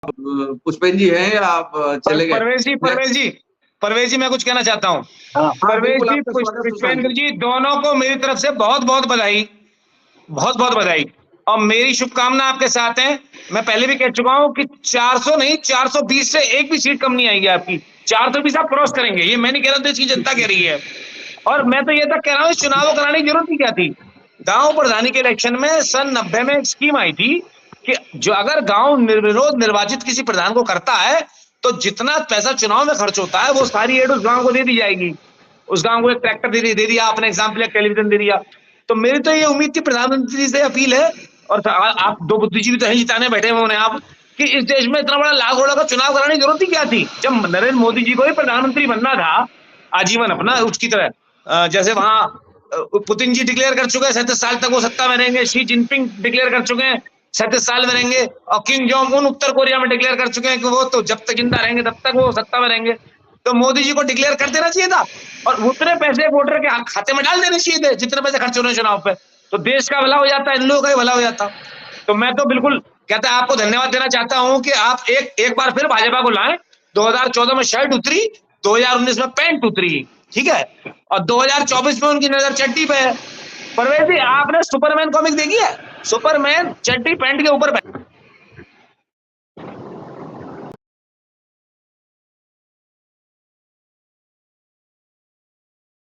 पुष्पेंद्र जी हैं या आप चले गए? परवेज जी मैं कुछ कहना चाहता हूँ। हाँ परवेज बिल्कुल, जी, आपका स्वागत सुशांत पुष्पेंद्र जी। जी, दोनों को मेरी तरफ से बहुत बहुत बधाई, बहुत बहुत बधाई, और मेरी शुभकामना आपके साथ है। मैं पहले भी कह चुका हूं कि 400 नहीं, 420 से एक भी सीट कम नहीं आएगी आपकी। 420 आप क्रॉस करेंगे, ये मैं नहीं कह रहा, देश की जनता कह रही है। और मैं तो ये तक कह रहा हूँ, चुनाव कराने की जरूरत ही क्या थी। गांव प्रधानी के इलेक्शन में सन 90 में एक स्कीम आई थी कि जो अगर गांव निर्विरोध निर्वाचित किसी प्रधान को करता है तो जितना पैसा चुनाव में खर्च होता है वो सारी एड उस गांव को दे दी जाएगी। उस गांव को एक ट्रैक्टर दे दिया आपने, एग्जाम्पल एक टेलीविजन दे दिया। तो मेरी तो ये उम्मीद थी, प्रधानमंत्री से अपील है, और आप दो बुद्धिजीवी तो हैं, जिताने बैठे हुए हैं आप, कि इस देश में इतना बड़ा लाख करोड़ का चुनाव कराने की जरूरत ही क्या थी, जब नरेंद्र मोदी जी को ही प्रधानमंत्री बनना था आजीवन अपना उसकी तरह। जैसे वहां पुतिन जी डिक्लेयर कर चुके हैं 37 साल तक वो सत्ता में रहेंगे, शी जिनपिंग डिक्लेयर कर चुके हैं 37 साल में रहेंगे, और किम जोंग उन उत्तर कोरिया में डिक्लेयर कर चुके हैं कि वो तो जब तक जिंदा रहेंगे तब तक वो सत्ता में रहेंगे। तो मोदी जी को डिक्लेयर कर देना चाहिए था, और उतने पैसे वोटर के खाते में डाल देने चाहिए थे जितने पैसे खर्च हो रहे हैं चुनाव पे, तो देश का भला हो जाता, इन लोगों का ही भला हो जाता। तो मैं तो बिल्कुल कहता है, आपको धन्यवाद देना चाहता हूं कि आप एक बार फिर भाजपा को लाएं। 2014 में शर्ट उतरी, 2019 में पैंट उतरी, ठीक है, और 2024 में उनकी नजर चड्डी पे है। परवेज जी, आपने सुपरमैन कॉमिक देखी है? सुपरमैन चड्डी पैंट के ऊपर